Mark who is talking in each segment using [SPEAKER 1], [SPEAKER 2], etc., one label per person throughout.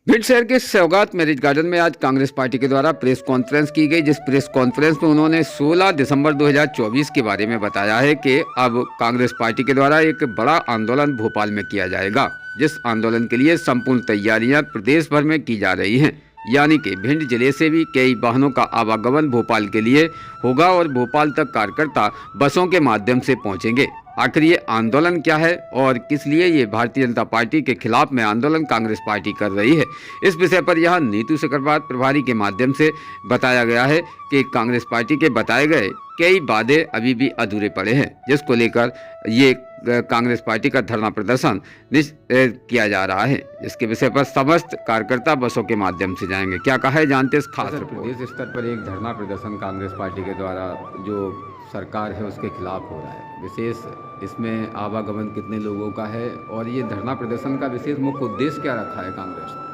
[SPEAKER 1] भिंड शहर के सौगात मैरिज गार्डन में आज कांग्रेस पार्टी के द्वारा प्रेस कॉन्फ्रेंस की गई। जिस प्रेस कॉन्फ्रेंस में उन्होंने 16 दिसंबर 2024 के बारे में बताया है कि अब कांग्रेस पार्टी के द्वारा एक बड़ा आंदोलन भोपाल में किया जाएगा, जिस आंदोलन के लिए संपूर्ण तैयारियां प्रदेश भर में की जा रही हैं। यानी कि भिंड जिले से भी कई वाहनों का आवागमन भोपाल के लिए होगा और भोपाल तक कार्यकर्ता बसों के माध्यम से पहुंचेंगे। आखिर ये आंदोलन क्या है और किस लिए ये भारतीय जनता पार्टी के खिलाफ में आंदोलन कांग्रेस पार्टी कर रही है, इस विषय पर यह नीतू सिकरवार प्रभारी के माध्यम से बताया गया है कि कांग्रेस पार्टी के बताए गए कई वादे अभी भी अधूरे पड़े हैं, जिसको लेकर ये कांग्रेस पार्टी का धरना प्रदर्शन किया जा रहा है। इसके विषय पर समस्त कार्यकर्ता बसों के माध्यम से जाएंगे। क्या कहा है जानते इस खास प्रदेश स्तर पर एक धरना प्रदर्शन कांग्रेस पार्टी के द्वारा जो सरकार है उसके खिलाफ हो रहा है। विशेष इसमें आवागमन कितने लोगों का है और ये धरना प्रदर्शन का विशेष मुख्य उद्देश्य क्या रखा है कांग्रेस ने?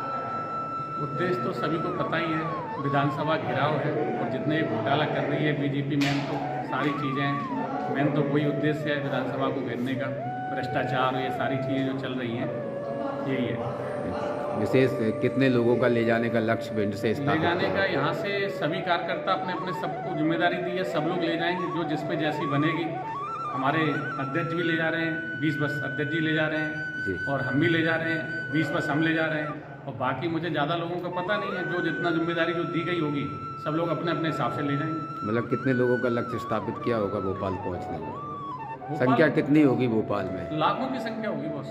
[SPEAKER 2] उद्देश्य तो सभी को पता ही है, विधानसभा घेराव है और जितने घोटाला कर रही है बीजेपी मेन तो सारी चीज़ें मेन तो वही उद्देश्य है विधानसभा को घेरने का। भ्रष्टाचार और ये सारी चीज़ें जो चल रही हैं यही है।
[SPEAKER 1] विशेष कितने लोगों का ले जाने का लक्ष्य भिंड से
[SPEAKER 2] ले जाने का? यहाँ से सभी कार्यकर्ता अपने अपने सबको जिम्मेदारी दी है, सब लोग ले जाएंगे जो जिस पे जैसी बनेगी। हमारे अध्यक्ष भी ले जा रहे हैं, 20 बस अध्यक्ष जी ले जा रहे हैं और हम भी ले जा रहे हैं, 20 बस हम ले जा रहे हैं और बाकी मुझे ज़्यादा लोगों का पता नहीं है। जो जितना जिम्मेदारी जो दी गई होगी सब लोग अपने अपने हिसाब से ले जाएंगे।
[SPEAKER 1] मतलब कितने लोगों का लक्ष्य स्थापित किया होगा भोपाल पहुँचने में? संख्या कितनी होगी भोपाल में?
[SPEAKER 2] लाखों की संख्या होगी बस।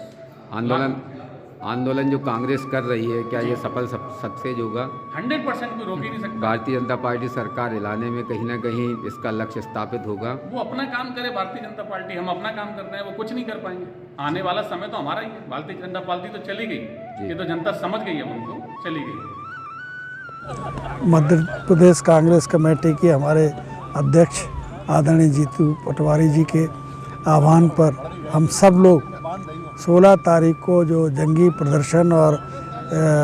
[SPEAKER 1] आंदोलन जो कांग्रेस कर रही है क्या ये सफल सक्सेस होगा?
[SPEAKER 2] 100% कोई रोक ही नहीं सकता।
[SPEAKER 1] भारतीय जनता पार्टी सरकार हिलाने में कहीं ना कहीं इसका लक्ष्य स्थापित होगा।
[SPEAKER 2] वो अपना काम करे भारतीय जनता पार्टी, हम अपना काम कर रहे हैं, वो कुछ नहीं कर पाएंगे। आने वाला समय तो हमारा ही है। भारतीय जनता पार्टी तो चली गई, ये तो जनता समझ गई है, उनको चली गई।
[SPEAKER 3] मध्य प्रदेश कांग्रेस कमेटी के हमारे अध्यक्ष आदरणीय जीतू पटवारी जी के आह्वान पर हम सब लोग 16 तारीख को जो जंगी प्रदर्शन और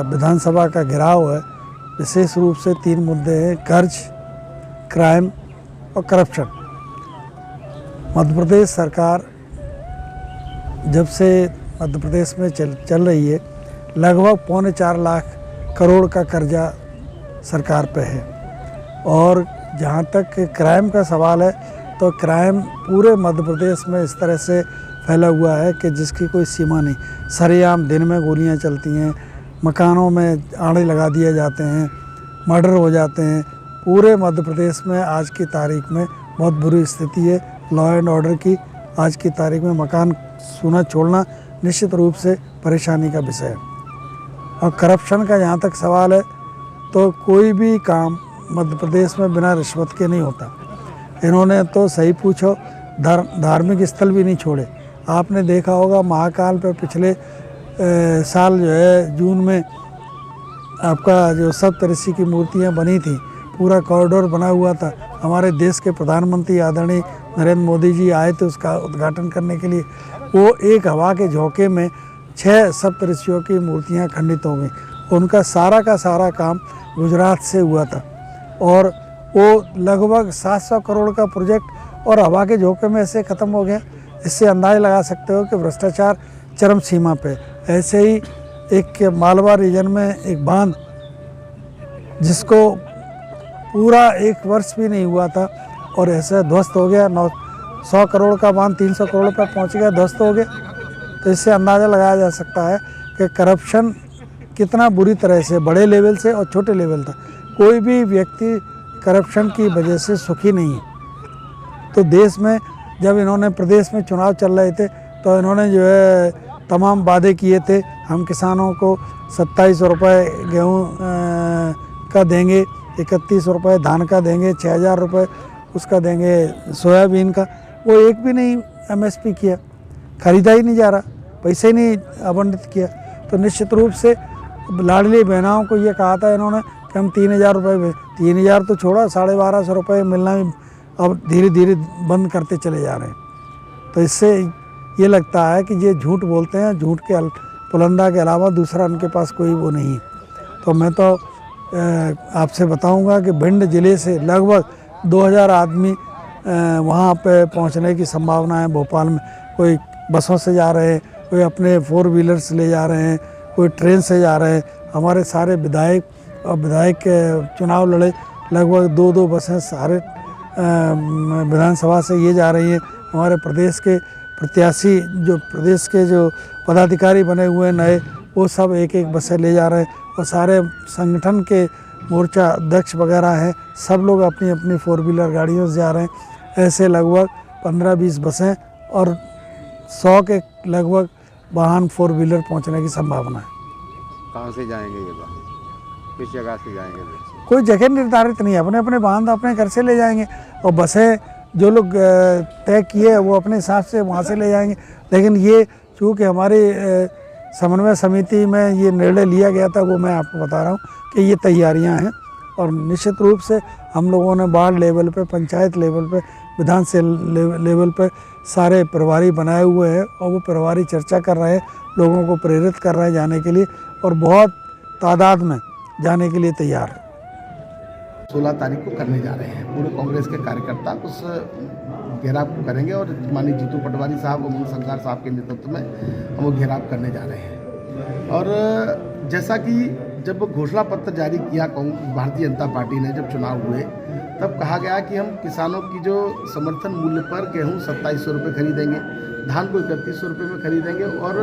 [SPEAKER 3] विधानसभा का घेराव है, विशेष रूप से 3 मुद्दे हैं: कर्ज, क्राइम और करप्शन। मध्य प्रदेश सरकार जब से मध्य प्रदेश में चल रही है, लगभग 4.25 लाख करोड़ का कर्जा सरकार पे है। और जहाँ तक क्राइम का सवाल है तो क्राइम पूरे मध्य प्रदेश में इस तरह से फैला हुआ है कि जिसकी कोई सीमा नहीं। सरेआम दिन में गोलियां चलती हैं, मकानों में आड़े लगा दिए जाते हैं, मर्डर हो जाते हैं। पूरे मध्य प्रदेश में आज की तारीख में बहुत बुरी स्थिति है लॉ एंड ऑर्डर की। आज की तारीख में मकान सूना छोड़ना निश्चित रूप से परेशानी का विषय है। और करप्शन का जहाँ तक सवाल है तो कोई भी काम मध्य प्रदेश में बिना रिश्वत के नहीं होता। इन्होंने तो सही पूछो धार्मिक स्थल भी नहीं छोड़े। आपने देखा होगा महाकाल पे पिछले साल जो है जून में आपका जो सप्तऋषि की मूर्तियां बनी थी, पूरा कॉरिडोर बना हुआ था। हमारे देश के प्रधानमंत्री आदरणीय नरेंद्र मोदी जी आए थे उसका उद्घाटन करने के लिए। वो एक हवा के झोंके में 6 सप्तऋषियों की मूर्तियां खंडित हो गई। उनका सारा का सारा काम गुजरात से हुआ था और वो लगभग 700 करोड़ का प्रोजेक्ट और हवा के झोंके में ऐसे ख़त्म हो गया। इससे अंदाज़ा लगा सकते हो कि भ्रष्टाचार चरम सीमा पे। ऐसे ही एक मालवा रीजन में एक बांध जिसको पूरा 1 वर्ष भी नहीं हुआ था और ऐसे ध्वस्त हो गया। 100 करोड़ का बांध 300 करोड़ पर पहुंच गया, ध्वस्त हो गया। तो इससे अंदाज़ा लगाया जा सकता है कि करप्शन कितना बुरी तरह से बड़े लेवल से और छोटे लेवल तक कोई भी व्यक्ति करप्शन की वजह से सुखी नहीं है। तो देश में जब इन्होंने प्रदेश में चुनाव चल रहे थे तो इन्होंने जो है तमाम वादे किए थे। हम किसानों को 2700 रुपये गेहूँ का देंगे, 3100 रुपये धान का देंगे, 6000 रुपये उसका देंगे सोयाबीन का। वो एक भी नहीं MSP किया, खरीदा ही नहीं जा रहा, पैसे ही नहीं आवंटित किया। तो निश्चित रूप से लाडली बहनाओं को ये कहा था इन्होंने कि हम 3000 रुपये 3000 तो छोड़ा, 1250 रुपये मिलना भी अब धीरे धीरे बंद करते चले जा रहे हैं। तो इससे ये लगता है कि ये झूठ बोलते हैं, झूठ के पुलंदा के अलावा दूसरा उनके पास कोई वो नहीं है। तो मैं तो आपसे बताऊंगा कि भिंड ज़िले से लगभग 2000 आदमी वहाँ पे पहुँचने की संभावना है। भोपाल में कोई बसों से जा रहे हैं, कोई अपने 4 व्हीलर से ले जा रहे हैं, कोई ट्रेन से जा रहे हैं। हमारे सारे विधायक और विधायक चुनाव लड़े, लगभग 2-2 बसें सारे विधानसभा से ये जा रही हैं। हमारे प्रदेश के प्रत्याशी जो प्रदेश के जो पदाधिकारी बने हुए हैं नए, वो सब एक एक बसें ले जा रहे हैं और सारे संगठन के मोर्चा अध्यक्ष वगैरह हैं, सब लोग अपनी अपनी 4 व्हीलर गाड़ियों से जा रहे हैं। ऐसे लगभग 15-20 बसें और 100 के लगभग वाहन 4 व्हीलर पहुंचने की संभावना है।
[SPEAKER 1] कहाँ से जाएंगे ये वाहन, किस जगह से जाएंगे?
[SPEAKER 3] कोई जगह निर्धारित नहीं है, अपने अपने वाहन अपने घर से ले जाएंगे और बसें जो लोग तय किए वो अपने हिसाब से वहाँ से ले जाएंगे। लेकिन ये चूँकि हमारी समन्वय समिति में ये निर्णय लिया गया था, वो मैं आपको बता रहा हूँ कि ये तैयारियां हैं और निश्चित रूप से हम लोगों ने वार्ड लेवल पे, पंचायत लेवल पे, विधान लेवल पे सारे प्रभारी बनाए हुए हैं और वो प्रभारी चर्चा कर रहे हैं, लोगों को प्रेरित कर रहे हैं जाने के लिए और बहुत तादाद में जाने के लिए तैयार है।
[SPEAKER 4] 16 तारीख को करने जा रहे हैं। पूरे कांग्रेस के कार्यकर्ता उस घेराव को करेंगे और माननीय जीतू पटवारी साहब, उमंग सरकार साहब के नेतृत्व में हम वो घेराव करने जा रहे हैं। और जैसा कि जब घोषणा पत्र जारी किया भारतीय जनता पार्टी ने, जब चुनाव हुए, तब कहा गया कि हम किसानों की जो समर्थन मूल्य पर गेहूँ 2700 रुपये खरीदेंगे, धान को 3100 रुपये में खरीदेंगे और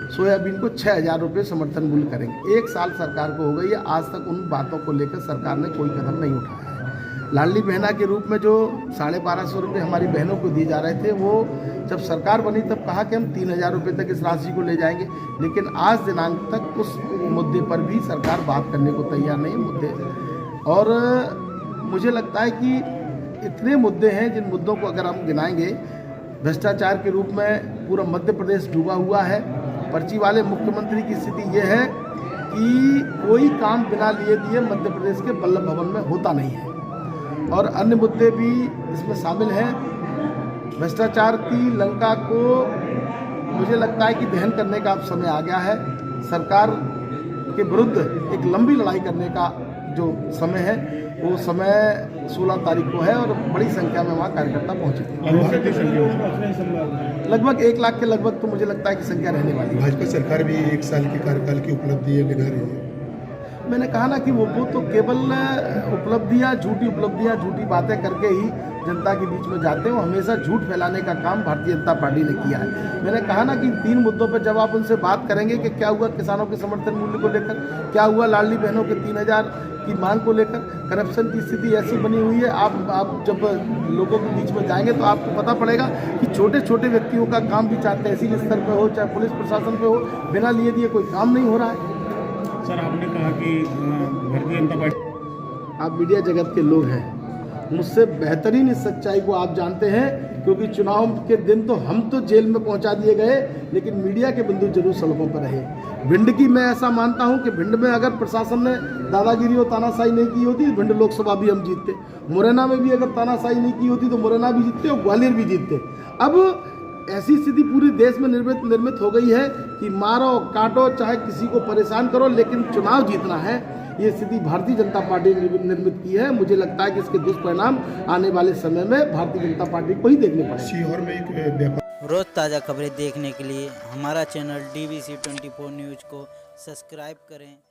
[SPEAKER 4] सोयाबीन को 6000 रुपये समर्थन मूल्य करेंगे। 1 साल सरकार को हो गई है, आज तक उन बातों को लेकर सरकार ने कोई कदम नहीं उठाया है। लाडली बहना के रूप में जो 1250 रुपये हमारी बहनों को दिए जा रहे थे, वो जब सरकार बनी तब कहा कि हम 3000 रुपये तक इस राशि को ले जाएंगे, लेकिन आज दिनांक तक उस मुद्दे पर भी सरकार बात करने को तैयार नहीं मुद्दे। और मुझे लगता है कि इतने मुद्दे हैं जिन मुद्दों को अगर हम गिनाएंगे, भ्रष्टाचार के रूप में पूरा मध्य प्रदेश डूबा हुआ है। पर्ची वाले मुख्यमंत्री की स्थिति ये है कि कोई काम बिना लिए दिए मध्य प्रदेश के वल्लभ भवन में होता नहीं है। और अन्य मुद्दे भी इसमें शामिल हैं। भ्रष्टाचार की लंका को मुझे लगता है कि दहन करने का अब समय आ गया है। सरकार के विरुद्ध एक लंबी लड़ाई करने का जो समय है, वो समय 16 तारीख को है और बड़ी संख्या में वहाँ कार्यकर्ता पहुँचे। लगभग 1 लाख के लगभग तो मुझे लगता है कि संख्या रहने वाली है।
[SPEAKER 5] भाजपा सरकार भी 1 साल के कार्यकाल की उपलब्धि गिना रही है।
[SPEAKER 4] मैंने कहा ना कि वो तो केवल उपलब्धियाँ, झूठी बातें करके ही जनता के बीच में जाते हैं। वो हमेशा झूठ फैलाने का काम भारतीय जनता पार्टी ने किया है। मैंने कहा ना कि 3 मुद्दों पर जब आप उनसे बात करेंगे कि क्या हुआ किसानों के समर्थन मूल्य को लेकर, क्या हुआ लाडली बहनों के 3000 की मांग को लेकर, करप्शन की स्थिति ऐसी बनी हुई है। आप जब लोगों के बीच में जाएंगे तो आपको पता पड़ेगा कि छोटे छोटे व्यक्तियों का काम भी, चाहे तहसील स्तर पर हो, चाहे पुलिस प्रशासन पे हो, बिना लिए दिए कोई काम नहीं हो रहा है।
[SPEAKER 5] सर, आपने कहा कि भारतीय जनता पार्टी,
[SPEAKER 4] आप मीडिया जगत के लोग हैं, मुझसे बेहतरीन इस सच्चाई को आप जानते हैं, क्योंकि चुनाव के दिन तो हम तो जेल में पहुंचा दिए गए, लेकिन मीडिया के बंधु जरूर सड़कों पर रहे। भिंड की मैं ऐसा मानता हूं कि भिंड में अगर प्रशासन ने दादागिरी और तानाशाही नहीं की होती तो भिंड लोकसभा भी हम जीतते। मुरैना में भी अगर तानाशाही नहीं की होती तो मुरैना भी जीतते और ग्वालियर भी जीतते। अब ऐसी स्थिति पूरे देश में निर्मित हो गई है कि मारो काटो, चाहे किसी को परेशान करो, लेकिन चुनाव जीतना है। ये स्थिति भारतीय जनता पार्टी ने निर्मित की है। मुझे लगता है कि इसके दुष्परिणाम आने वाले समय में भारतीय जनता पार्टी को ही देखने पड़ेंगे।
[SPEAKER 5] सीहोर में एक
[SPEAKER 6] रोज ताज़ा खबरें देखने के लिए हमारा चैनल DBC 24 न्यूज़ को सब्सक्राइब करें।